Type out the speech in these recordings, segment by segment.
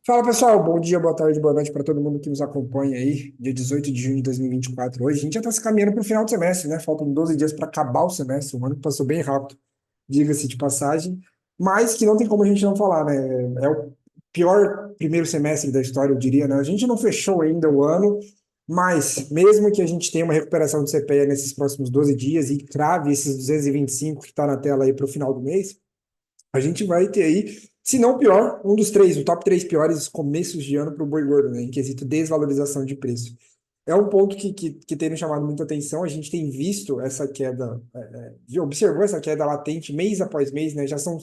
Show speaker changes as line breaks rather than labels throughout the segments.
Fala pessoal, bom dia, boa tarde, boa noite para todo mundo que nos acompanha aí. Dia 18 de junho de 2024. Hoje a gente já está se caminhando para o final do semestre, né? Faltam 12 dias para acabar o semestre. O ano passou bem rápido, diga-se de passagem, mas que não tem como a gente não falar, né? É o pior primeiro semestre da história, eu diria, né? A gente não fechou ainda o ano, mas mesmo que a gente tenha uma recuperação de CPEA nesses próximos 12 dias e crave esses 225 que está na tela aí para o final do mês, a gente vai ter aí, se não o pior, um dos três, o top três piores começos de ano para o boi gordo, né, em quesito desvalorização de preço. É um ponto que tem nos chamado muita atenção. A gente tem visto essa queda, observou essa queda latente mês após mês, né? Já são,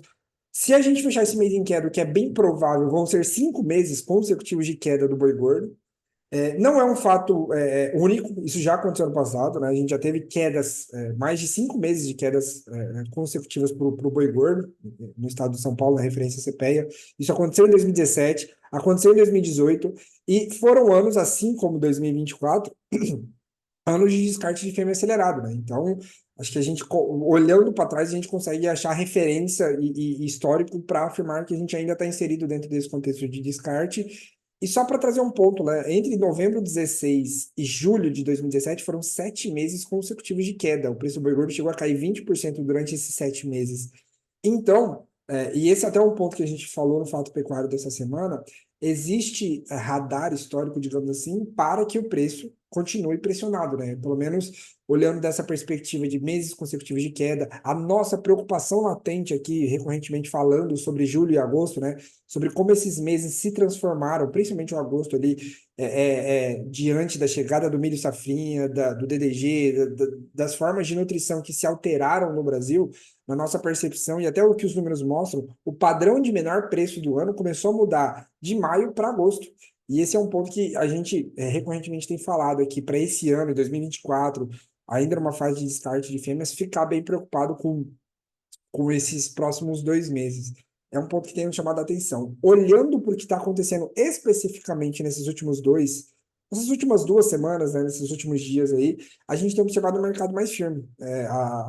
se a gente fechar esse mês em queda, o que é bem provável, vão ser 5 meses consecutivos de queda do boi gordo. Não é um fato único, isso já aconteceu no passado, né? A gente já teve quedas, mais de 5 meses de quedas consecutivas para o boi gordo, no estado de São Paulo, na referência CPEA. Isso aconteceu em 2017, aconteceu em 2018, e foram anos, assim como 2024, anos de descarte de fêmea acelerado, né? Então, acho que a gente, olhando para trás, a gente consegue achar referência e histórico para afirmar que a gente ainda está inserido dentro desse contexto de descarte. E só para trazer um ponto, né? Entre novembro 16 e julho de 2017 foram 7 meses consecutivos de queda. O preço do boi gordo chegou a cair 20% durante esses 7 meses. Então, e esse é até um ponto que a gente falou no Fato Pecuário dessa semana, existe radar histórico, digamos assim, para que o preço continue pressionado, né? Pelo menos olhando dessa perspectiva de meses consecutivos de queda, a nossa preocupação latente aqui, recorrentemente falando sobre julho e agosto, né? Sobre como esses meses se transformaram, principalmente o agosto ali, diante da chegada do milho safrinha, do DDG, das formas de nutrição que se alteraram no Brasil, na nossa percepção e até o que os números mostram, o padrão de menor preço do ano começou a mudar de maio para agosto. E esse é um ponto que a gente recorrentemente tem falado aqui para esse ano, em 2024, ainda numa fase de descarte de fêmeas, ficar bem preocupado com esses próximos 2 meses. É um ponto que tem me chamado a atenção. Olhando para o que está acontecendo especificamente nessas últimas 2 semanas, né, nesses últimos dias aí, a gente tem observado um mercado mais firme.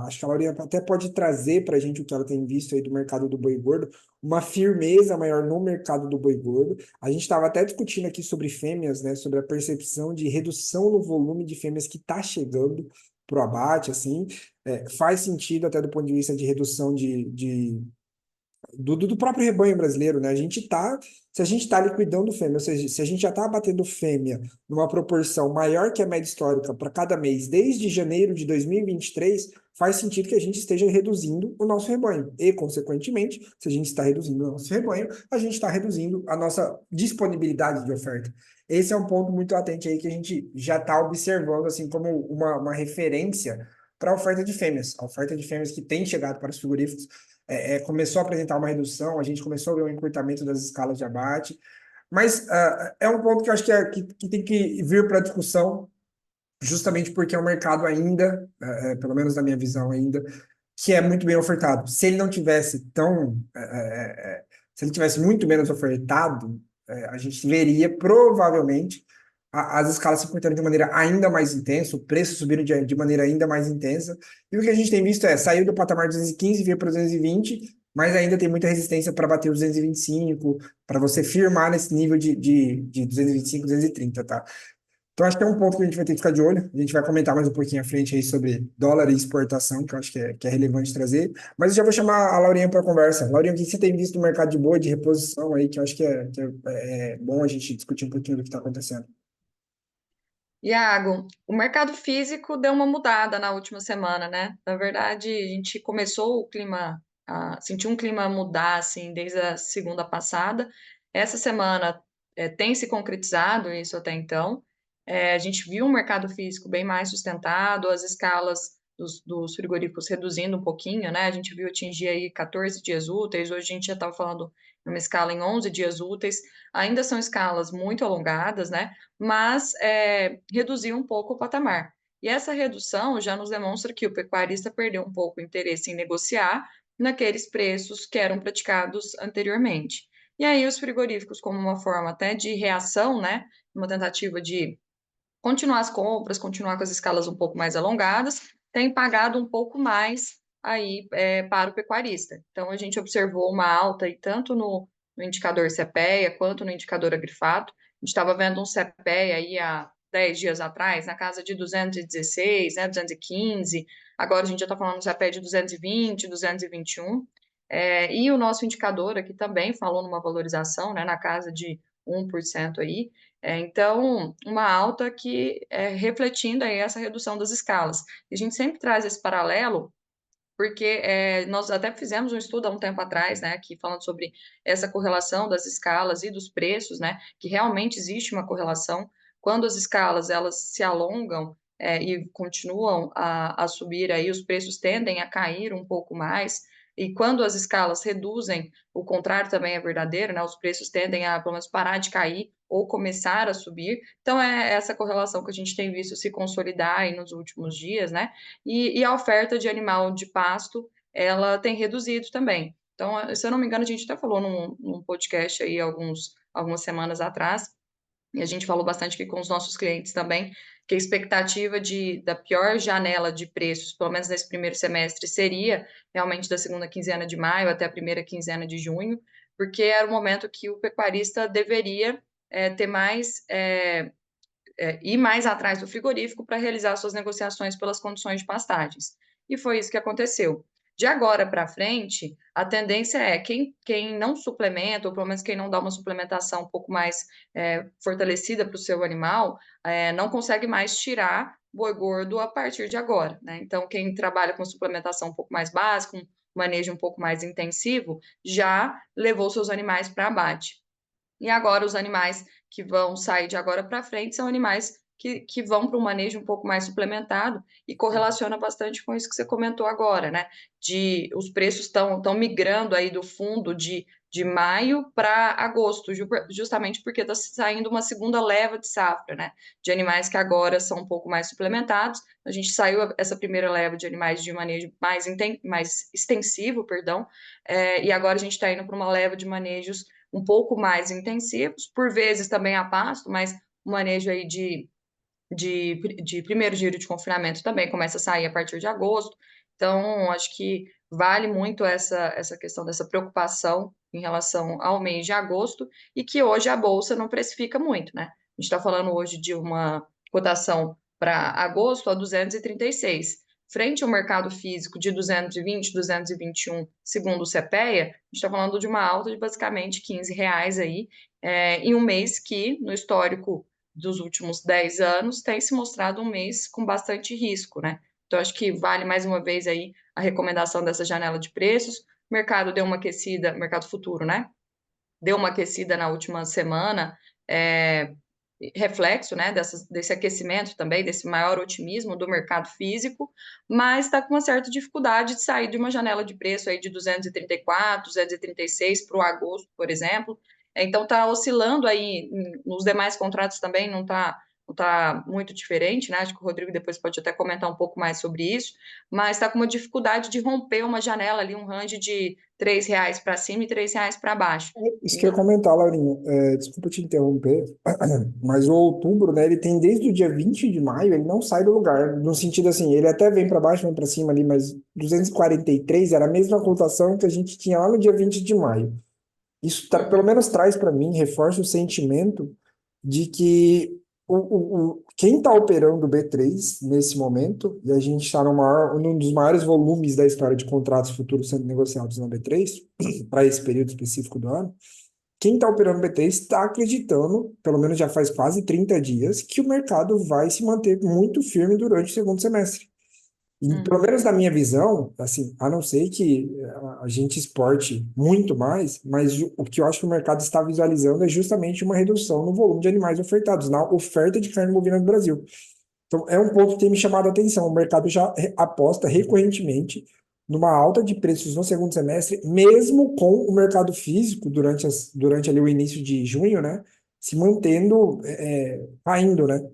Acho que a Laurinha até pode trazer para a gente o que ela tem visto aí do mercado do boi gordo, uma firmeza maior no mercado do boi gordo. A gente estava até discutindo aqui sobre fêmeas, né, sobre a percepção de redução no volume de fêmeas que está chegando para o abate, assim, faz sentido até do ponto de vista de redução do próprio rebanho brasileiro, né? Se a gente está liquidando fêmea, ou seja, se a gente já está abatendo fêmea numa proporção maior que a média histórica para cada mês, desde janeiro de 2023, faz sentido que a gente esteja reduzindo o nosso rebanho. E, consequentemente, se a gente está reduzindo o nosso rebanho, a gente está reduzindo a nossa disponibilidade de oferta. Esse é um ponto muito latente aí que a gente já está observando assim como uma referência para a oferta de fêmeas. A oferta de fêmeas que tem chegado para os frigoríficos começou a apresentar uma redução, a gente começou a ver um encurtamento das escalas de abate, mas é um ponto que eu acho que tem que vir para a discussão, justamente porque é um mercado ainda, pelo menos na minha visão ainda, que é muito bem ofertado. Se ele não tivesse se ele tivesse muito menos ofertado, a gente veria provavelmente as escalas se comportando de maneira ainda mais intensa, o preço subindo de maneira ainda mais intensa. E o que a gente tem visto saiu do patamar de 215 e veio para 220, mas ainda tem muita resistência para bater os 225, para você firmar nesse nível de 225, 230, tá? Então, acho que é um ponto que a gente vai ter que ficar de olho. A gente vai comentar mais um pouquinho à frente aí sobre dólar e exportação, que eu acho que é relevante trazer. Mas eu já vou chamar a Laurinha para a conversa. Laurinha, o que você tem visto no mercado de boi, de reposição aí, que eu acho que é bom a gente discutir um pouquinho do que está acontecendo.
Iago, o mercado físico deu uma mudada na última semana, né? Na verdade, a gente começou o clima, sentiu um clima mudar, assim, desde a segunda passada. Essa semana, tem se concretizado isso até então. A gente viu um mercado físico bem mais sustentado, as escalas dos frigoríficos reduzindo um pouquinho, né? A gente viu atingir aí 14 dias úteis, hoje a gente já estava falando em uma escala em 11 dias úteis. Ainda são escalas muito alongadas, né? Mas reduziu um pouco o patamar. E essa redução já nos demonstra que o pecuarista perdeu um pouco o interesse em negociar naqueles preços que eram praticados anteriormente. E aí os frigoríficos, como uma forma até de reação, né, uma tentativa de continuar as compras, continuar com as escalas um pouco mais alongadas, têm pagado um pouco mais aí para o pecuarista. Então a gente observou uma alta e tanto no indicador CPEA quanto no indicador agrifato. A gente estava vendo um CPEA aí há 10 dias atrás, na casa de 216, né, 215. Agora a gente já está falando do CPEA de 220, 221. E o nosso indicador aqui também falou numa valorização, né, na casa de 1% aí. Então, uma alta que refletindo aí essa redução das escalas. E a gente sempre traz esse paralelo porque nós até fizemos um estudo há um tempo atrás, né, aqui falando sobre essa correlação das escalas e dos preços, né, que realmente existe uma correlação. Quando as escalas elas se alongam e continuam a subir, aí os preços tendem a cair um pouco mais. E quando as escalas reduzem, o contrário também é verdadeiro, né? Os preços tendem a, pelo menos, parar de cair ou começar a subir. Então, é essa correlação que a gente tem visto se consolidar aí nos últimos dias, né? E a oferta de animal de pasto, ela tem reduzido também. Então, se eu não me engano, a gente até falou num podcast aí algumas semanas atrás, e a gente falou bastante aqui com os nossos clientes também, que a expectativa da pior janela de preços, pelo menos nesse primeiro semestre, seria realmente da segunda quinzena de maio até a primeira quinzena de junho, porque era o momento que o pecuarista deveria ter mais ir mais atrás do frigorífico para realizar suas negociações pelas condições de pastagens. E foi isso que aconteceu. De agora para frente, a tendência é quem não suplementa, ou pelo menos quem não dá uma suplementação um pouco mais fortalecida para o seu animal, não consegue mais tirar boi gordo a partir de agora, né? Então, quem trabalha com suplementação um pouco mais básica, um manejo um pouco mais intensivo, já levou seus animais para abate. E agora os animais que vão sair de agora para frente são animais que vão para um manejo um pouco mais suplementado e correlaciona bastante com isso que você comentou agora, né? De os preços estão migrando aí do fundo de maio para agosto, justamente porque está saindo uma segunda leva de safra, né? De animais que agora são um pouco mais suplementados. A gente saiu essa primeira leva de animais de manejo mais extensivo, perdão, e agora a gente está indo para uma leva de manejos um pouco mais intensivos, por vezes também a pasto, mas o manejo aí de primeiro giro de confinamento também começa a sair a partir de agosto. Então, acho que vale muito essa questão dessa preocupação em relação ao mês de agosto e que hoje a Bolsa não precifica muito, né? A gente está falando hoje de uma cotação para agosto a 236. Frente ao mercado físico de 220, 221, segundo o CPEA, a gente está falando de uma alta de basicamente R$ 15 aí, em um mês que, no histórico dos últimos 10 anos, tem se mostrado um mês com bastante risco, né? Então, acho que vale mais uma vez aí a recomendação dessa janela de preços. O mercado deu uma aquecida, mercado futuro, né? Deu uma aquecida na última semana, reflexo, né, desse aquecimento também, desse maior otimismo do mercado físico, mas está com uma certa dificuldade de sair de uma janela de preço aí de 234, 236 para o agosto, por exemplo. Então está oscilando aí nos demais contratos também, não tá muito diferente, né? Acho que o Rodrigo depois pode até comentar um pouco mais sobre isso, mas está com uma dificuldade de romper uma janela ali, um range de R$ 3 para cima e R$ 3 para baixo.
Isso que eu ia comentar, Laurinha. Desculpa te interromper, mas o outubro, né, ele tem desde o dia 20 de maio, ele não sai do lugar, no sentido assim, ele até vem para baixo, vem para cima ali, mas 243 era a mesma cotação que a gente tinha lá no dia 20 de maio. Isso pelo
Uhum,
menos traz para mim, reforça o sentimento de que quem está operando o B3 nesse momento, e a gente está num dos maiores volumes da história de contratos futuros sendo negociados na B3, para esse período específico do ano, quem está operando B3 está acreditando, pelo menos já faz quase 30 dias, que o mercado vai se manter muito firme durante o segundo semestre. E, pelo
uhum,
menos na minha visão, assim, a não ser que a gente exporte muito mais, mas o que eu acho que o mercado está visualizando é justamente uma redução no volume de animais ofertados, na oferta de carne bovina no Brasil. Então, é um ponto que tem me chamado a atenção. O mercado já aposta recorrentemente numa alta de preços no segundo semestre, mesmo com o mercado físico, durante ali o início de junho, né, se mantendo, caindo, né?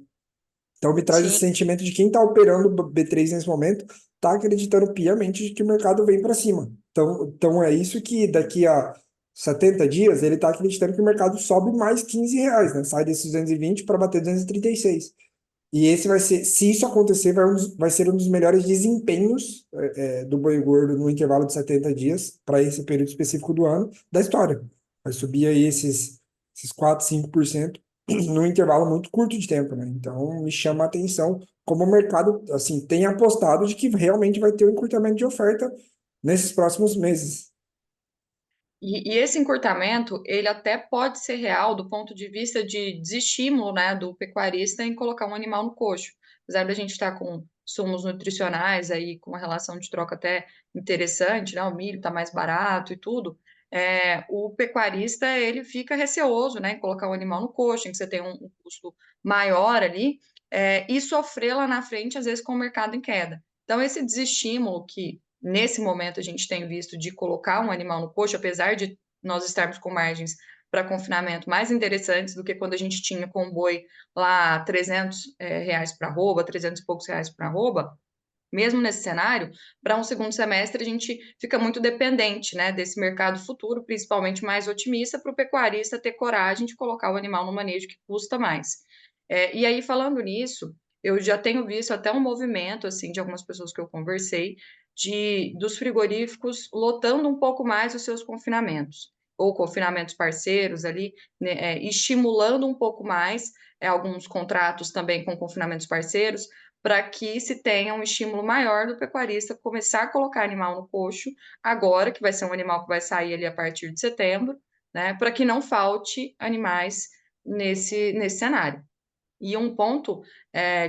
Então me traz esse
sim.
sentimento de quem está operando o B3 nesse momento está acreditando piamente de que o mercado vem para cima. Então é isso que daqui a 70 dias ele está acreditando que o mercado sobe mais R$ 15, né? Sai desses 220 para bater 236. E esse vai ser, se isso acontecer, vai ser um dos melhores desempenhos do boi gordo no intervalo de 70 dias para esse período específico do ano da história. Vai subir aí esses 4, 5% num intervalo muito curto de tempo, né? Então, me chama a atenção como o mercado, assim, tem apostado de que realmente vai ter um encurtamento de oferta nesses próximos meses.
E esse encurtamento, ele até pode ser real do ponto de vista de desestímulo, né, do pecuarista em colocar um animal no coxo. Apesar da gente estar com sumos nutricionais aí, com uma relação de troca até interessante, né, o milho está mais barato e tudo, o pecuarista, ele fica receoso, né, em colocar o animal no coxo, em que você tem um custo maior ali, e sofrer lá na frente, às vezes, com o mercado em queda. Então, esse desestímulo que nesse momento a gente tem visto de colocar um animal no coxo, apesar de nós estarmos com margens para confinamento mais interessantes do que quando a gente tinha com o boi lá R$ 300 reais para arroba, 300 e poucos reais para arroba, mesmo nesse cenário, para um segundo semestre a gente fica muito dependente, né, desse mercado futuro, principalmente mais otimista, para o pecuarista ter coragem de colocar o animal no manejo que custa mais. E aí, falando nisso, eu já tenho visto até um movimento, assim, de algumas pessoas que eu conversei, dos frigoríficos lotando um pouco mais os seus confinamentos, ou confinamentos parceiros ali, né, estimulando um pouco mais alguns contratos também com confinamentos parceiros, para que se tenha um estímulo maior do pecuarista começar a colocar animal no coxo, agora, que vai ser um animal que vai sair ali a partir de setembro, né, para que não falte animais nesse cenário. E um ponto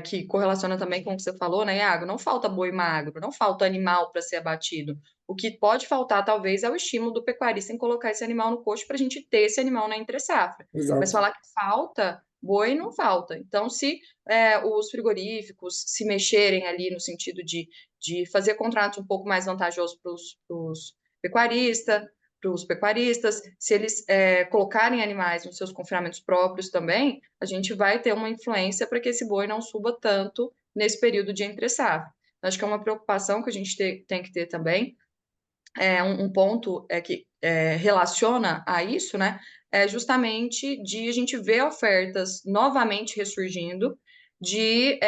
que correlaciona também com o que você falou, né, Iago? Não falta boi magro, não falta animal para ser abatido. O que pode faltar, talvez, é o estímulo do pecuarista em colocar esse animal no coxo para a gente ter esse animal na entre-safra. Mas
Exato.
falar que falta, boi não falta. Então, se os frigoríficos se mexerem ali no sentido de fazer contratos um pouco mais vantajosos para os pecuaristas, se eles colocarem animais nos seus confinamentos próprios também, a gente vai ter uma influência para que esse boi não suba tanto nesse período de entre-safra. Acho que é uma preocupação que a gente tem que ter também. Um ponto que relaciona a isso, né? É justamente de a gente ver ofertas novamente ressurgindo de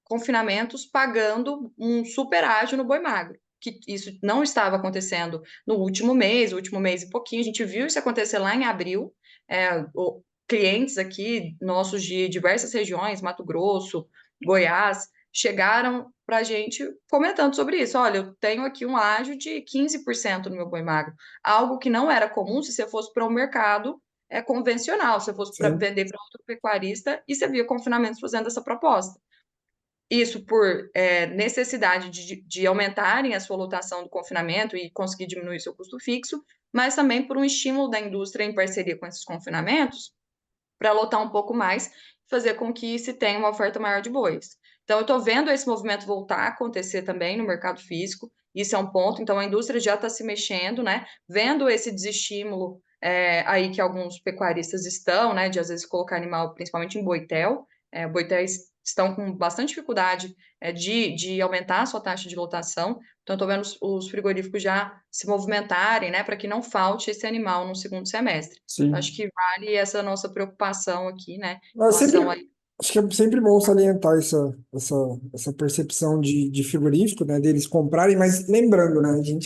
confinamentos pagando um super ágio no boi magro. Que isso não estava acontecendo no último mês e pouquinho. A gente viu isso acontecer lá em abril. Clientes aqui, nossos de diversas regiões, Mato Grosso, Goiás, chegaram para a gente comentando sobre isso. Olha, eu tenho aqui um ágio de 15% no meu boi magro, algo que não era comum se você fosse para o mercado convencional, se você fosse para
Sim.
vender para outro pecuarista e você via confinamentos fazendo essa proposta. Isso por necessidade de aumentarem a sua lotação do confinamento e conseguir diminuir seu custo fixo, mas também por um estímulo da indústria em parceria com esses confinamentos para lotar um pouco mais, fazer com que se tenha uma oferta maior de bois. Então, eu estou vendo esse movimento voltar a acontecer também no mercado físico, isso é um ponto. Então, a indústria já está se mexendo, né? Vendo esse desestímulo aí que alguns pecuaristas estão, né? De às vezes colocar animal, principalmente em boitel. Boitéis estão com bastante dificuldade de aumentar a sua taxa de lotação. Então, estou vendo os frigoríficos já se movimentarem, né? Para que não falte esse animal no segundo semestre. Acho
Sim.
que vale essa nossa preocupação aqui, né, em
Mas
relação a
sempre, acho que é sempre bom salientar essa percepção de frigorífico, né, deles comprarem, mas lembrando, né, a gente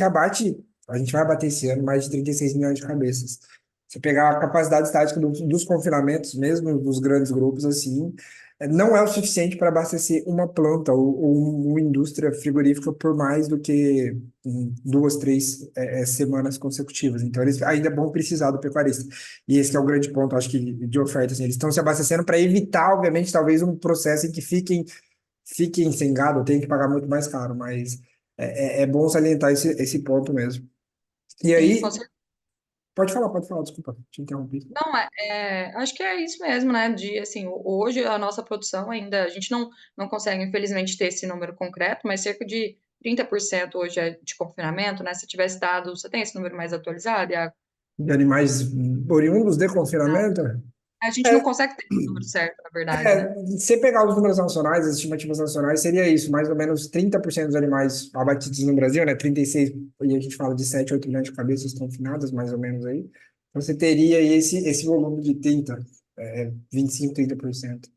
vai abater esse ano mais de 36 milhões de cabeças. Você pegar a capacidade estática dos confinamentos, mesmo dos grandes grupos, assim, não é o suficiente para abastecer uma planta ou uma indústria frigorífica por mais do que duas, três semanas consecutivas. Então, eles ainda vão precisar do pecuarista. E esse que é o grande ponto, acho que, de oferta. Assim, eles estão se abastecendo para evitar, obviamente, talvez um processo em que fiquem sem gado, tenham que pagar muito mais caro, mas é bom salientar esse ponto mesmo. E
e com
aí,
certeza,
pode falar, desculpa, te interrompi.
não, acho que é isso mesmo, né, de, assim, hoje a nossa produção ainda, a gente não consegue, infelizmente, ter esse número concreto, mas cerca de 30% hoje é de confinamento, né, se tivesse dado, você tem esse número mais atualizado, Iago?
De animais oriundos de confinamento?
A gente não consegue ter esse número certo, na verdade, né?
Se você pegar os números nacionais, as estimativas nacionais, seria isso, mais ou menos 30% dos animais abatidos no Brasil, né? 36, e a gente fala de 7, 8 milhões de cabeças confinadas, mais ou menos aí. Então, você teria aí esse volume de 30, 25, 30%.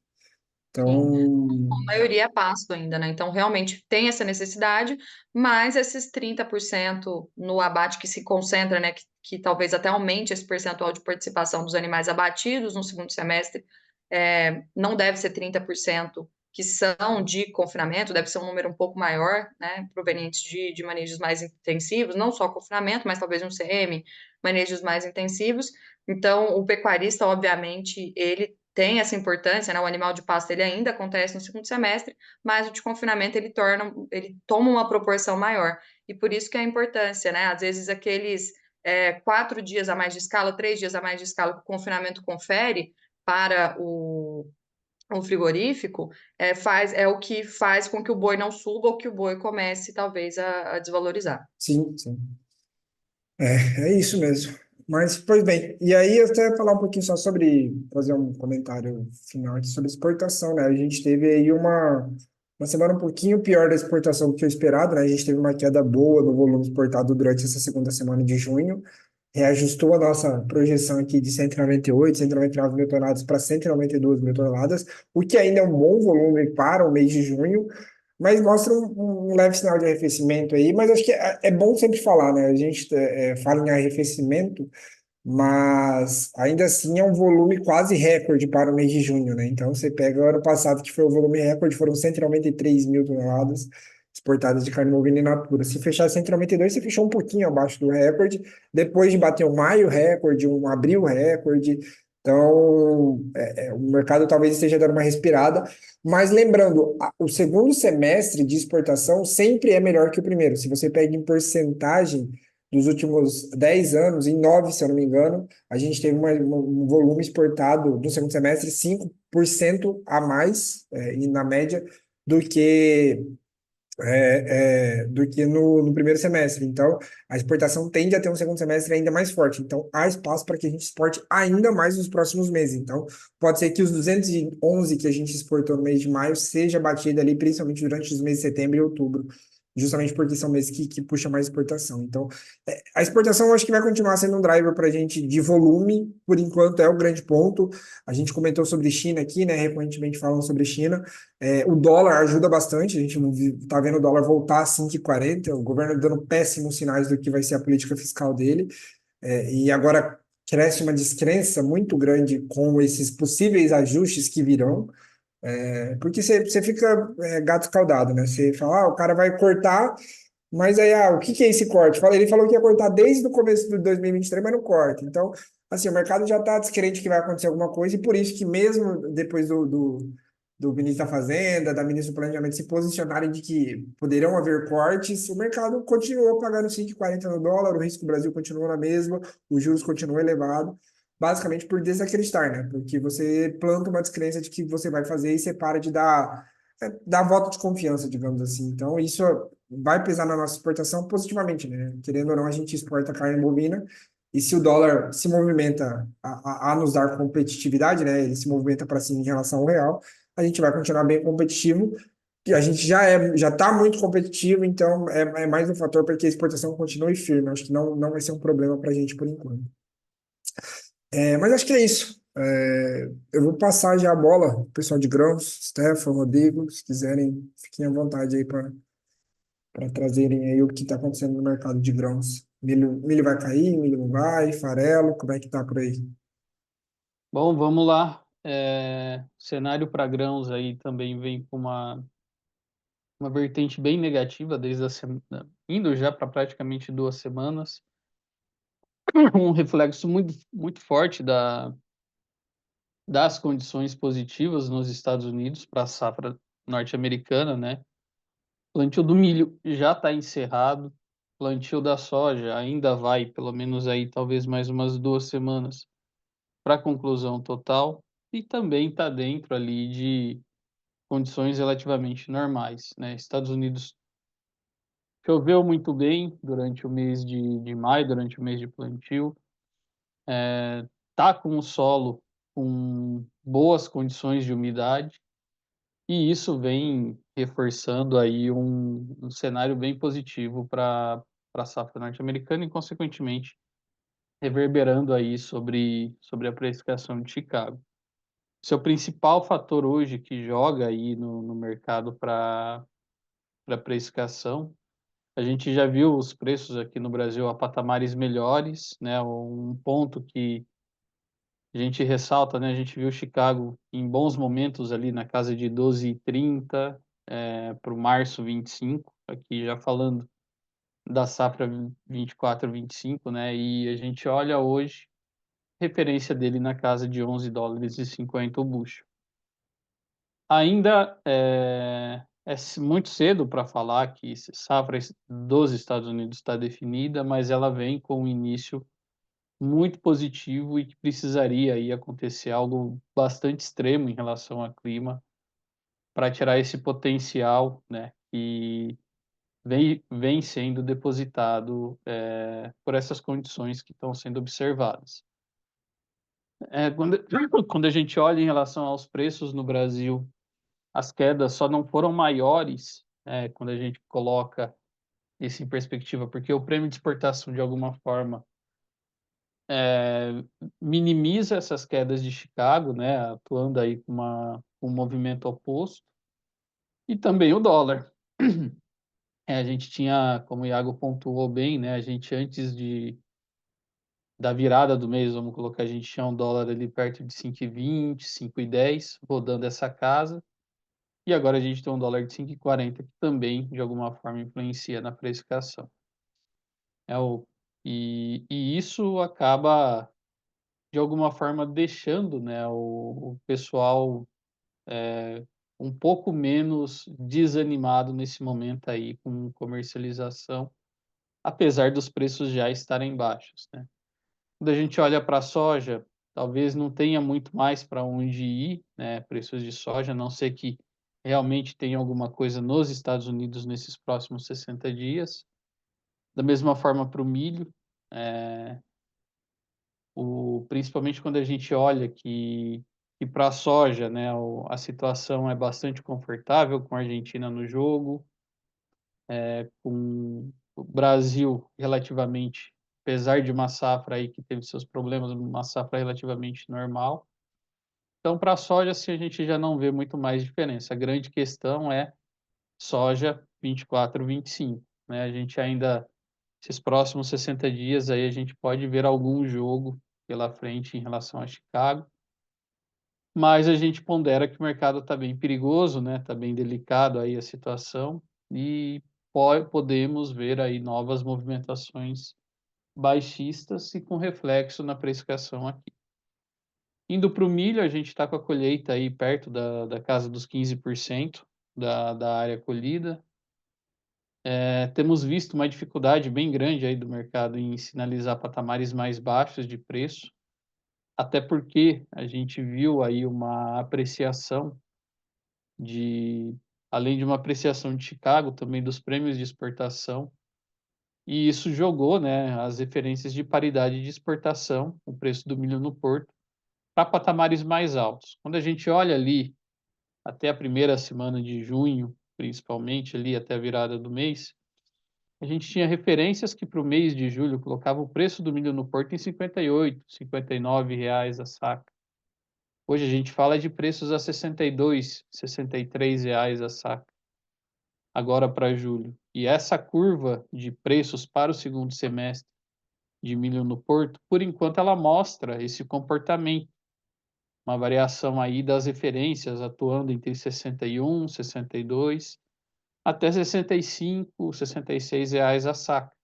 sim.
Então,
A maioria é pasto ainda, né? Então, realmente tem essa necessidade, mas esses 30% no abate que se concentra, né? Que talvez até aumente esse percentual de participação dos animais abatidos no segundo semestre, não deve ser 30% que são de confinamento, deve ser um número um pouco maior, né? Provenientes de manejos mais intensivos, não só confinamento, mas talvez um CM, manejos mais intensivos. Então, o pecuarista, obviamente, ele tem essa importância, né? O animal de pasta ele ainda acontece no segundo semestre, mas o de confinamento ele toma uma proporção maior. E por isso que é a importância, né? Às vezes aqueles 4 dias a mais de escala, 3 dias a mais de escala que o confinamento confere para o frigorífico é o que faz com que o boi não suba ou que o boi comece talvez a desvalorizar.
sim, sim. É isso mesmo. Mas, pois bem, e aí eu até ia falar um pouquinho só sobre, fazer um comentário final aqui sobre exportação, né? A gente teve aí uma semana um pouquinho pior da exportação do que o esperado, né? A gente teve uma queda boa no volume exportado durante essa segunda semana de junho, reajustou a nossa projeção aqui de 198, 199 mil toneladas para 192 mil toneladas, o que ainda é um bom volume para o mês de junho, mas mostra um leve sinal de arrefecimento aí, mas acho que é bom sempre falar, né? A gente fala em arrefecimento, mas ainda assim é um volume quase recorde para o mês de junho, né? Então você pega o ano passado, que foi o volume recorde, foram 193 mil toneladas exportadas de carne bovina in natura. Se fechar 192, você fechou um pouquinho abaixo do recorde, depois de bater um maio recorde, um abril recorde. Então, o mercado talvez esteja dando uma respirada, mas lembrando, o segundo semestre de exportação sempre é melhor que o primeiro. Se você pega em porcentagem, dos últimos 10 anos, em 9, se eu não me engano, a gente teve um volume exportado no segundo semestre 5% a mais, e na média, do que, do que no primeiro semestre. Então, a exportação tende a ter um segundo semestre ainda mais forte. Então, há espaço para que a gente exporte ainda mais nos próximos meses. Então, pode ser que os 211 que a gente exportou no mês de maio seja batido ali, principalmente durante os meses de setembro e outubro, justamente porque são meses que puxam mais exportação. Então, a exportação eu acho que vai continuar sendo um driver para a gente de volume, por enquanto é o grande ponto. A gente comentou sobre China aqui, né? Recorrentemente falando sobre China. O dólar ajuda bastante, a gente está vendo o dólar voltar a 5,40, o governo dando péssimos sinais do que vai ser a política fiscal dele, e agora cresce uma descrença muito grande com esses possíveis ajustes que virão, porque você fica gato escaldado, né? Você fala, o cara vai cortar, mas aí, o que que é esse corte? Ele falou que ia cortar desde o começo de 2023, mas não corta. Então, assim, o mercado já está descrente que vai acontecer alguma coisa, e por isso que mesmo depois do ministro da Fazenda, da ministra do Planejamento se posicionarem de que poderão haver cortes, o mercado continuou pagando 5,40 no dólar, o risco do Brasil continuou na mesma, os juros continuam elevados, basicamente por desacreditar, né? Porque você planta uma descrença de que você vai fazer e você para de dar voto de confiança, digamos assim. Então, isso vai pesar na nossa exportação positivamente, né? Querendo ou não, a gente exporta carne bovina, e se o dólar se movimenta a nos dar competitividade, né? Ele se movimenta para cima em relação ao real, a gente vai continuar bem competitivo, e a gente já está muito competitivo, então é mais um fator para que a exportação continue firme. Acho que não vai ser um problema para a gente por enquanto. Mas acho que é isso. Eu vou passar já a bola, pro pessoal de grãos, Stefan, Rodrigo, se quiserem, fiquem à vontade aí para trazerem aí o que está acontecendo no mercado de grãos. Milho vai cair, milho não vai, farelo, como é que tá por aí?
Bom, vamos lá. Cenário para grãos aí também vem com uma vertente bem negativa desde a semana, indo já para praticamente 2 semanas. Um reflexo muito, muito forte das condições positivas nos Estados Unidos para a safra norte-americana, né? Plantio do milho já está encerrado, plantio da soja ainda vai, pelo menos aí talvez mais umas 2 semanas para conclusão total, e também está dentro ali de condições relativamente normais, né? Estados Unidos choveu muito bem durante o mês de maio, durante o mês de plantio, tá com o solo com boas condições de umidade, e isso vem reforçando aí um cenário bem positivo para a safra norte-americana e, consequentemente, reverberando aí sobre a precificação de Chicago. seu principal fator hoje que joga aí no mercado para precificação. A gente já viu os preços aqui no Brasil a patamares melhores, né? Um ponto que a gente ressalta, né? A gente viu Chicago em bons momentos ali na casa de 12,30 para o março 25, aqui já falando da safra 24-25, né? E a gente olha hoje referência dele na casa de $11,50 o bushel. Ainda muito cedo para falar que safra dos Estados Unidos está definida, mas ela vem com um início muito positivo e que precisaria aí acontecer algo bastante extremo em relação ao clima para tirar esse potencial, né, que vem sendo depositado por essas condições que estão sendo observadas. Quando a gente olha em relação aos preços no Brasil, as quedas só não foram maiores, quando a gente coloca isso em perspectiva, porque o prêmio de exportação, de alguma forma, minimiza essas quedas de Chicago, né, atuando aí com um movimento oposto, e também o dólar. A gente tinha, como o Iago pontuou bem, né, a gente antes da virada do mês, vamos colocar, a gente tinha um dólar ali perto de 5,20, 5,10, rodando essa casa, e agora a gente tem um dólar de 5,40, que também, de alguma forma, influencia na precificação. E isso acaba, de alguma forma, deixando, né, o pessoal um pouco menos desanimado nesse momento aí com comercialização, apesar dos preços já estarem baixos, né. Quando a gente olha para a soja, talvez não tenha muito mais para onde ir, né, preços de soja, a não ser que realmente tenha alguma coisa nos Estados Unidos nesses próximos 60 dias. Da mesma forma para o milho, principalmente quando a gente olha que para a soja, né, a situação é bastante confortável com a Argentina no jogo, com o Brasil relativamente, apesar de uma safra aí que teve seus problemas, uma safra relativamente normal. Então, para a soja, assim, a gente já não vê muito mais diferença. A grande questão é soja 24, 25, né? A gente ainda, esses próximos 60 dias aí, a gente pode ver algum jogo pela frente em relação a Chicago, mas a gente pondera que o mercado está bem perigoso, né? Está bem delicado aí a situação e podemos ver aí novas movimentações baixistas e com reflexo na precificação aqui. Indo para o milho, a gente está com a colheita aí perto da casa dos 15% da área colhida. Temos visto uma dificuldade bem grande aí do mercado em sinalizar patamares mais baixos de preço, até porque a gente viu aí uma apreciação além de uma apreciação de Chicago, também dos prêmios de exportação, e isso jogou, né, as referências de paridade de exportação, o preço do milho no porto, para patamares mais altos. Quando a gente olha ali até a primeira semana de junho, principalmente ali até a virada do mês, a gente tinha referências que para o mês de julho colocavam o preço do milho no porto em 58, R$ 59 a saca. Hoje a gente fala de preços a 62, R$ 63 a saca, agora para julho. E essa curva de preços para o segundo semestre de milho no porto, por enquanto ela mostra esse comportamento, uma variação aí das referências atuando entre 61, 62 até 65, R$ 66 a saca.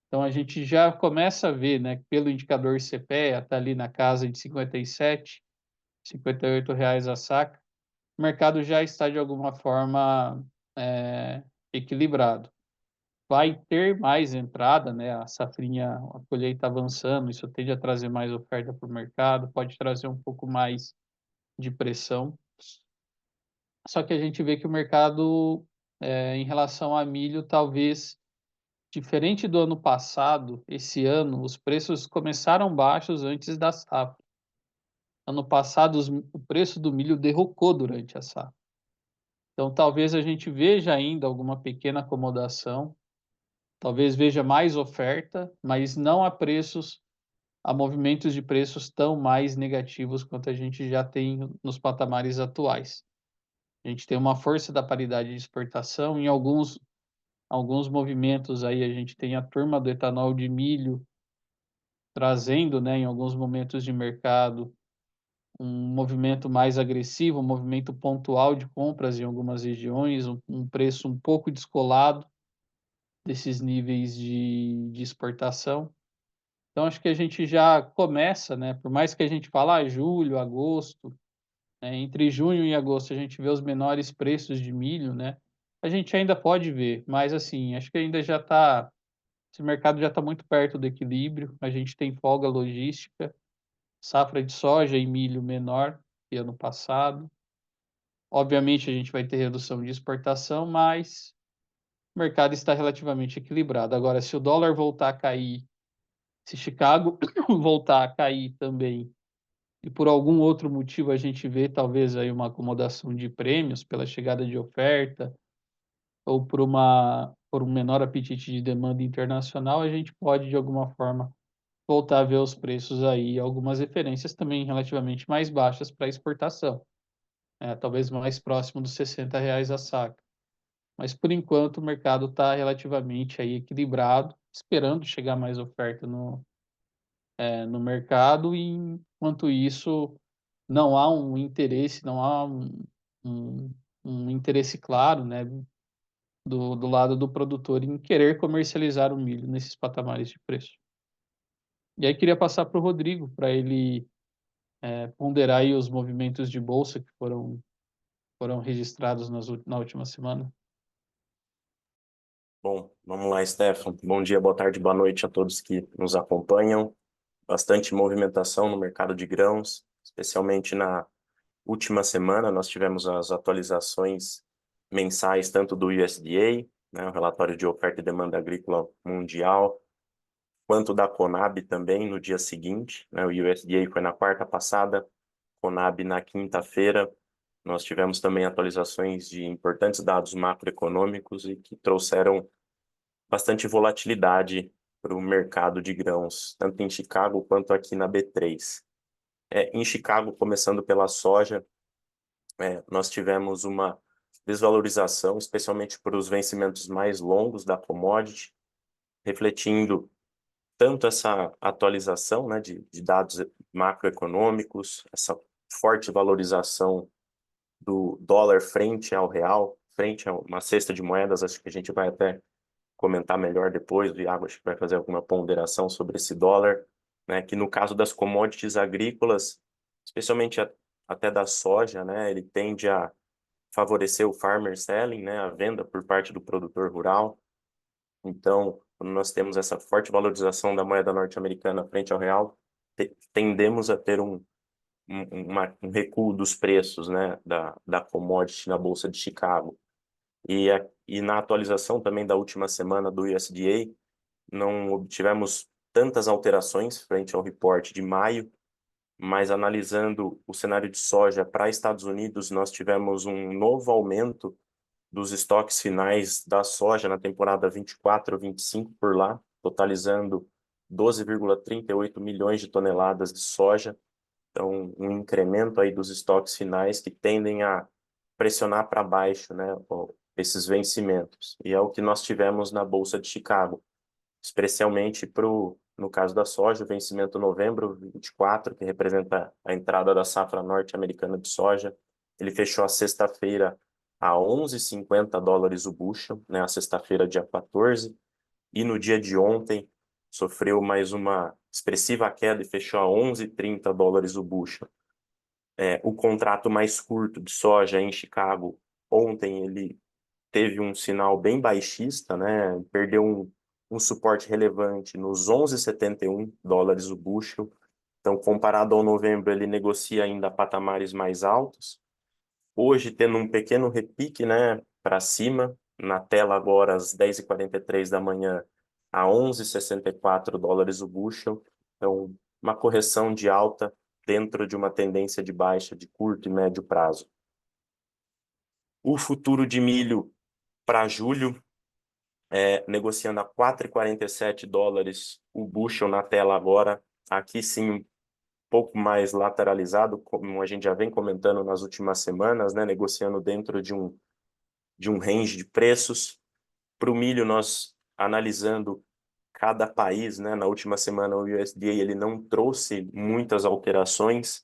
Então a gente já começa a ver, né, pelo indicador CPEA, está ali na casa de 57, R$ 58 a saca, o mercado já está de alguma forma equilibrado. Vai ter mais entrada, né, a safrinha, a colheita avançando, isso tende a trazer mais oferta para o mercado, pode trazer um pouco mais de pressão. Só que a gente vê que o mercado, em relação a milho, talvez diferente do ano passado, esse ano os preços começaram baixos antes da safra. Ano passado o preço do milho derrocou durante a safra. Então talvez a gente veja ainda alguma pequena acomodação, talvez veja mais oferta, mas não a preços a movimentos de preços tão mais negativos quanto a gente já tem nos patamares atuais. A gente tem uma força da paridade de exportação, em alguns movimentos aí a gente tem a turma do etanol de milho trazendo, né, em alguns momentos de mercado, um movimento mais agressivo, um movimento pontual de compras em algumas regiões, um preço um pouco descolado desses níveis de exportação. Então, acho que a gente já começa, né? Por mais que a gente fale, julho, agosto, né, entre junho e agosto a gente vê os menores preços de milho, né? A gente ainda pode ver, mas assim, acho que ainda já está, esse mercado já está muito perto do equilíbrio. A gente tem folga logística, safra de soja e milho menor que ano passado. Obviamente a gente vai ter redução de exportação, mas o mercado está relativamente equilibrado. Agora, se o dólar voltar a cair, se Chicago voltar a cair também, e por algum outro motivo a gente vê talvez aí uma acomodação de prêmios pela chegada de oferta ou por um menor apetite de demanda internacional, a gente pode de alguma forma voltar a ver os preços aí, algumas referências também relativamente mais baixas para exportação, talvez mais próximo dos R$ 60 a saca. Mas por enquanto o mercado está relativamente aí equilibrado, esperando chegar mais oferta no mercado, e enquanto isso não há um interesse, não há um, um interesse claro, né, do lado do produtor em querer comercializar o milho nesses patamares de preço. E aí queria passar para o Rodrigo, para ele ponderar aí os movimentos de bolsa que foram registrados na última semana.
Bom, vamos lá, Stefan. Bom dia, boa tarde, boa noite a todos que nos acompanham. Bastante movimentação no mercado de grãos, especialmente na última semana. Nós tivemos as atualizações mensais, tanto do USDA, né, o relatório de oferta e demanda agrícola mundial, quanto da Conab também no dia seguinte, né. O USDA foi na quarta passada, Conab na quinta-feira. Nós tivemos também atualizações de importantes dados macroeconômicos e que trouxeram bastante volatilidade para o mercado de grãos, tanto em Chicago quanto aqui na B3. Em Chicago, começando pela soja, nós tivemos uma desvalorização, especialmente para os vencimentos mais longos da commodity, refletindo tanto essa atualização, né, de dados macroeconômicos, essa forte valorização do dólar frente ao real, frente a uma cesta de moedas. Acho que a gente vai até comentar melhor depois, o Iago acho que vai fazer alguma ponderação sobre esse dólar, né, que no caso das commodities agrícolas, especialmente até da soja, né, ele tende a favorecer o farmer selling, né, a venda por parte do produtor rural. Então, quando nós temos essa forte valorização da moeda norte-americana frente ao real, tendemos a ter um recuo dos preços, né, da commodity na Bolsa de Chicago. E na atualização também da última semana do USDA, não obtivemos tantas alterações frente ao report de maio, mas analisando o cenário de soja para Estados Unidos, nós tivemos um novo aumento dos estoques finais da soja na temporada 24-25 por lá, totalizando 12,38 milhões de toneladas de soja. Então, um incremento aí dos estoques finais que tendem a pressionar para baixo, né, esses vencimentos. E é o que nós tivemos na Bolsa de Chicago, especialmente no caso da soja, o vencimento novembro 24, que representa a entrada da safra norte-americana de soja. Ele fechou a sexta-feira a $11,50 o bushel, né, a sexta-feira, dia 14, e no dia de ontem sofreu mais uma expressiva queda e fechou a $11,30 o bushel. O contrato mais curto de soja em Chicago, ontem ele teve um sinal bem baixista, né? Perdeu um suporte relevante nos $11,71 o bushel. Então, comparado ao novembro, ele negocia ainda patamares mais altos. Hoje, tendo um pequeno repique, né, para cima, na tela agora às 10h43 da manhã, a $11,64 o bushel. Então, uma correção de alta dentro de uma tendência de baixa de curto e médio prazo. O futuro de milho para julho, negociando a $4,47 o bushel na tela agora, aqui sim um pouco mais lateralizado, como a gente já vem comentando nas últimas semanas, né, negociando dentro de um range de preços. Para o milho, nós analisando cada país, né, na última semana o USDA ele não trouxe muitas alterações.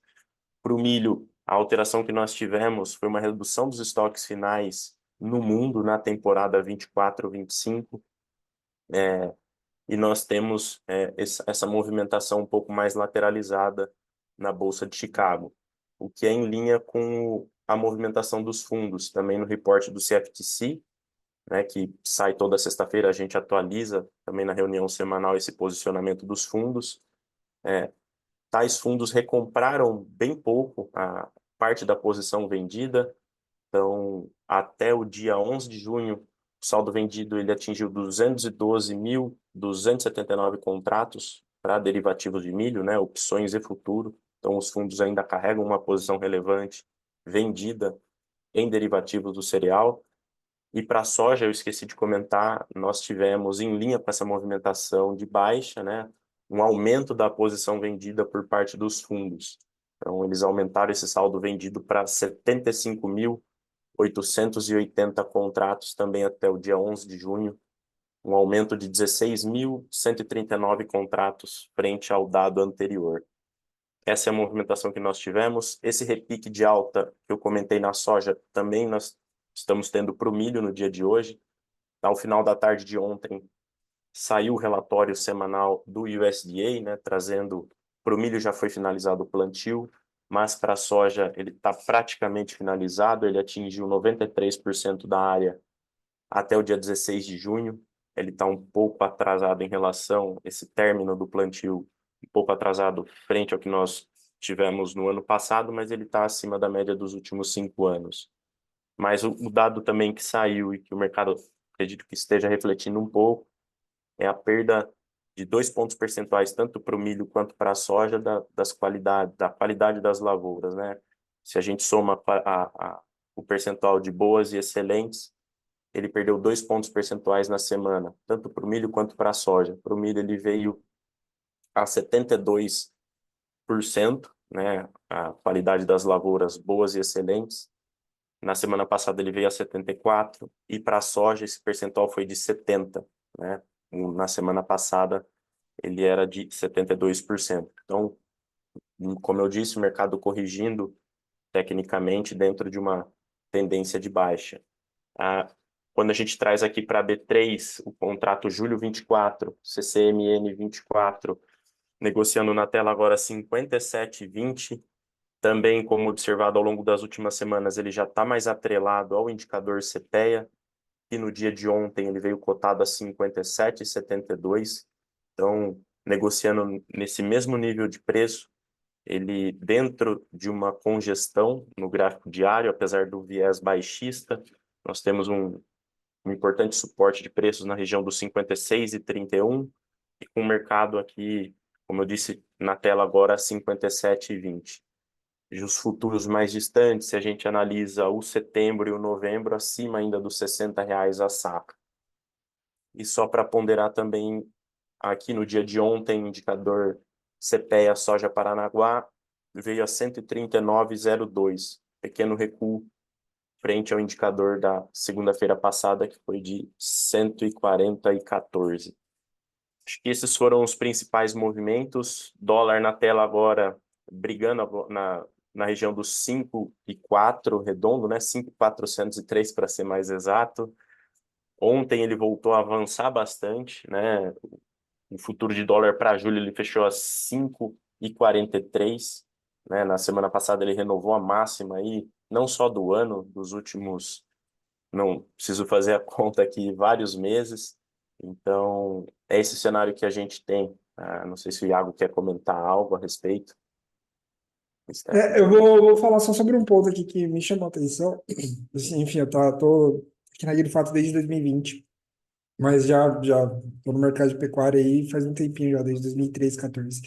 Para o milho, a alteração que nós tivemos foi uma redução dos estoques finais no mundo na temporada 24-25, e nós temos essa movimentação um pouco mais lateralizada na Bolsa de Chicago, o que é em linha com a movimentação dos fundos, também no reporte do CFTC, né, que sai toda sexta-feira, a gente atualiza também na reunião semanal esse posicionamento dos fundos. Tais fundos recompraram bem pouco a parte da posição vendida, então até o dia 11 de junho, o saldo vendido ele atingiu 212.279 contratos para derivativos de milho, né, opções e futuro. Então os fundos ainda carregam uma posição relevante vendida em derivativos do cereal. E para a soja, eu esqueci de comentar, nós tivemos em linha com essa movimentação de baixa, né, um aumento da posição vendida por parte dos fundos. Então, eles aumentaram esse saldo vendido para 75.880 contratos também até o dia 11 de junho, um aumento de 16.139 contratos frente ao dado anterior. Essa é a movimentação que nós tivemos. Esse repique de alta que eu comentei na soja também nós estamos tendo para o milho no dia de hoje. Ao final da tarde de ontem, saiu o relatório semanal do USDA, né, trazendo para o milho já foi finalizado o plantio, mas para a soja ele está praticamente finalizado, ele atingiu 93% da área até o dia 16 de junho. Ele está um pouco atrasado em relação a esse término do plantio, um pouco atrasado frente ao que nós tivemos no ano passado, mas ele está acima da média dos últimos 5 anos. Mas o dado também que saiu e que o mercado, acredito que esteja refletindo um pouco, é a perda de 2 pontos percentuais, tanto para o milho quanto para a soja, da qualidade das lavouras, né? Se a gente soma o percentual de boas e excelentes, ele perdeu 2 pontos percentuais na semana, tanto para o milho quanto para a soja. Para o milho ele veio a 72%, né? A qualidade das lavouras boas e excelentes. Na semana passada ele veio a 74%, e para a soja esse percentual foi de 70%, né? Na semana passada ele era de 72%. Então, como eu disse, o mercado corrigindo tecnicamente dentro de uma tendência de baixa. Quando a gente traz aqui para a B3, o contrato julho 24, CCMN 24, negociando na tela agora 57,20, também, como observado ao longo das últimas semanas, ele já está mais atrelado ao indicador CPEA, e no dia de ontem ele veio cotado a 57,72. Então, negociando nesse mesmo nível de preço, ele dentro de uma congestão no gráfico diário, apesar do viés baixista, nós temos um importante suporte de preços na região dos 56,31, e com o mercado aqui, como eu disse na tela agora, 57,20. E os futuros mais distantes, se a gente analisa o setembro e o novembro, acima ainda dos R$ 60 a saca. E só para ponderar também, aqui no dia de ontem, indicador CPEA Soja Paranaguá veio a 139,02, pequeno recuo frente ao indicador da segunda-feira passada, que foi de 140,14. Acho que esses foram os principais movimentos. Dólar na tela agora brigando na região dos 5,04 redondo, né? 5.403 para ser mais exato. Ontem ele voltou a avançar bastante, né? O futuro de dólar para julho ele fechou a 5,43, né? Na semana passada ele renovou a máxima aí, não só do ano, dos últimos, não preciso fazer a conta aqui, vários meses. Então, é esse cenário que a gente tem. Não sei se o Iago quer comentar algo a respeito.
Eu vou falar só sobre um ponto aqui que me chamou a atenção. Assim, enfim, tô aqui naquele fato desde 2020, mas já tô no mercado de pecuária aí faz um tempinho já, desde 2013, 14.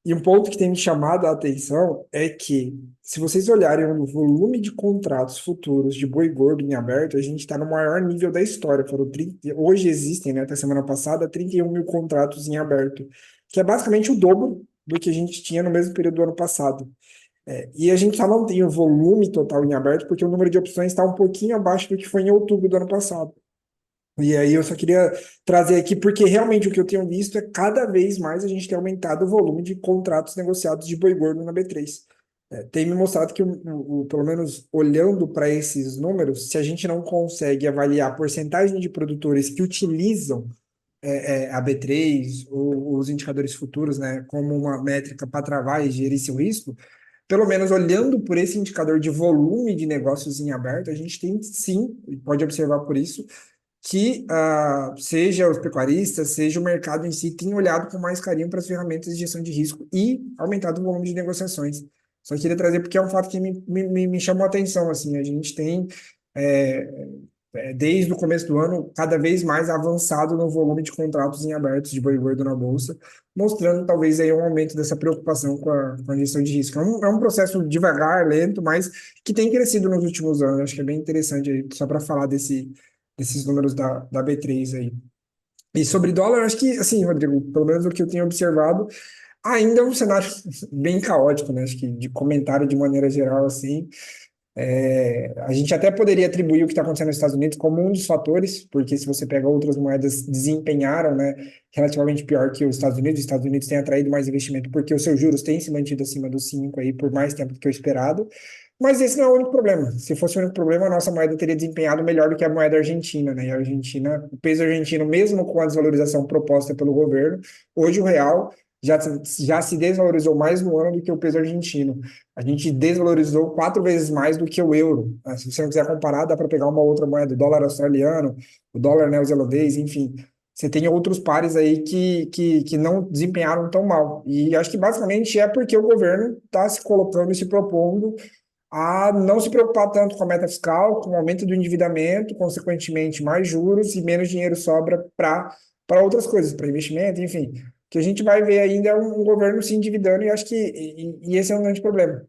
E um ponto que tem me chamado a atenção é que, se vocês olharem o volume de contratos futuros de boi gordo em aberto, a gente está no maior nível da história. Hoje existem, né, até semana passada, 31 mil contratos em aberto, que é basicamente o dobro do que a gente tinha no mesmo período do ano passado. E a gente só não tem o volume total em aberto, porque o número de opções está um pouquinho abaixo do que foi em outubro do ano passado. E aí eu só queria trazer aqui, porque realmente o que eu tenho visto é cada vez mais a gente tem aumentado o volume de contratos negociados de boi gordo na B3. Tem me mostrado que, pelo menos olhando para esses números, se a gente não consegue avaliar a porcentagem de produtores que utilizam a B3 ou os indicadores futuros, né, como uma métrica para travar e gerir seu risco, pelo menos olhando por esse indicador de volume de negócios em aberto, a gente tem sim, e pode observar por isso, que seja os pecuaristas, seja o mercado em si, tem olhado com mais carinho para as ferramentas de gestão de risco e aumentado o volume de negociações. Só queria trazer porque é um fato que me chamou a atenção, assim, a gente tem, é, desde o começo do ano, cada vez mais avançado no volume de contratos em abertos de boi gordo na Bolsa, mostrando talvez aí um aumento dessa preocupação com a gestão de risco. É um processo devagar, lento, mas que tem crescido nos últimos anos. Acho que é bem interessante aí, só para falar desses números da B3 aí. E sobre dólar, acho que, assim, Rodrigo, pelo menos o que eu tenho observado, ainda é um cenário bem caótico, né? Acho que de comentário de maneira geral, assim, a gente até poderia atribuir o que está acontecendo nos Estados Unidos como um dos fatores, porque se você pega outras moedas desempenharam, né, relativamente pior que os Estados Unidos têm atraído mais investimento porque os seus juros têm se mantido acima dos 5 aí por mais tempo do que o esperado, mas esse não é o único problema. Se fosse o único problema, a nossa moeda teria desempenhado melhor do que a moeda argentina, né? E a Argentina, o peso argentino, mesmo com a desvalorização proposta pelo governo, hoje o real já se desvalorizou mais no ano do que o peso argentino. A gente desvalorizou 4 vezes mais do que o euro. Se você não quiser comparar, dá para pegar uma outra moeda, o dólar australiano, o dólar neozelandês, enfim. Você tem outros pares aí que não desempenharam tão mal. E acho que basicamente é porque o governo está se colocando e se propondo a não se preocupar tanto com a meta fiscal, com o aumento do endividamento, consequentemente mais juros e menos dinheiro sobra para outras coisas, para investimento, enfim. O que a gente vai ver ainda é um governo se endividando e acho que e esse é um grande problema.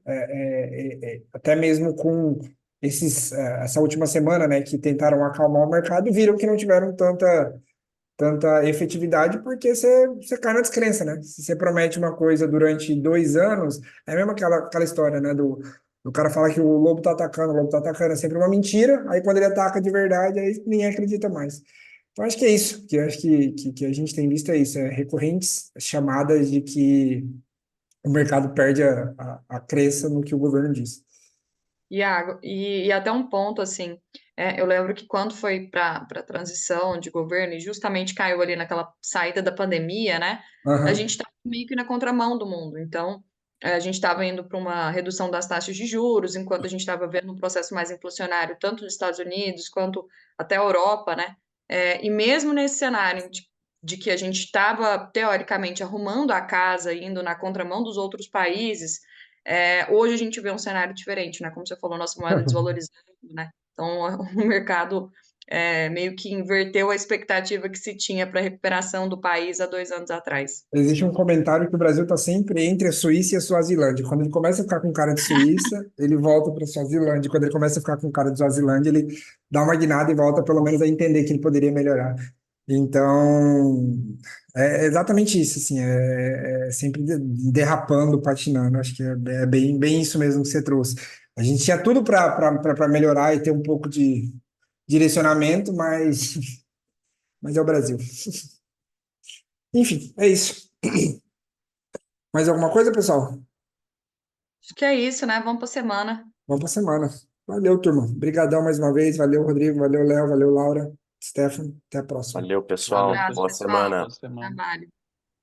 Até mesmo com essa última semana, né, que tentaram acalmar o mercado, viram que não tiveram tanta efetividade, porque você cai na descrença, né? Se você promete uma coisa durante 2 anos, é mesmo aquela história, né? Do cara falar que o lobo tá atacando, o lobo tá atacando, é sempre uma mentira, aí quando ele ataca de verdade, aí ninguém acredita mais. Então, acho que é isso, que eu acho que a gente tem visto é isso, recorrentes chamadas de que o mercado perde a crença no que o governo diz.
Iago, e até um ponto assim, eu lembro que quando foi para a transição de governo e justamente caiu ali naquela saída da pandemia, né? A
Aham.
gente estava meio que na contramão do mundo. Então, a gente estava indo para uma redução das taxas de juros, enquanto a gente estava vendo um processo mais inflacionário, tanto nos Estados Unidos quanto até a Europa, né? E mesmo nesse cenário de que a gente estava, teoricamente, arrumando a casa, indo na contramão dos outros países. Hoje a gente vê um cenário diferente, né? Como você falou, nossa moeda desvalorizando, né? Então o mercado meio que inverteu a expectativa que se tinha para a recuperação do país há 2 anos atrás.
Existe um comentário que o Brasil está sempre entre a Suíça e a Suazilândia. Quando ele começa a ficar com cara de Suíça, ele volta para a Suazilândia. Quando ele começa a ficar com cara de Suazilândia, ele dá uma guinada e volta pelo menos a entender que ele poderia melhorar. Então, é exatamente isso, assim, é sempre derrapando, patinando. Acho que é bem isso mesmo que você trouxe. A gente tinha tudo para melhorar e ter um pouco de direcionamento, mas é o Brasil. Enfim, é isso. Mais alguma coisa, pessoal?
Acho que é isso, né? Vamos para a semana.
Vamos para semana. Valeu, turma. Obrigadão mais uma vez. Valeu, Rodrigo. Valeu, Léo. Valeu, Laura. Stefano. Até a próxima.
Valeu,
Um
pessoal.
Valeu,
abraço,
Boa
pessoal.
pessoal.
semana.
Boa semana.
Trabalho.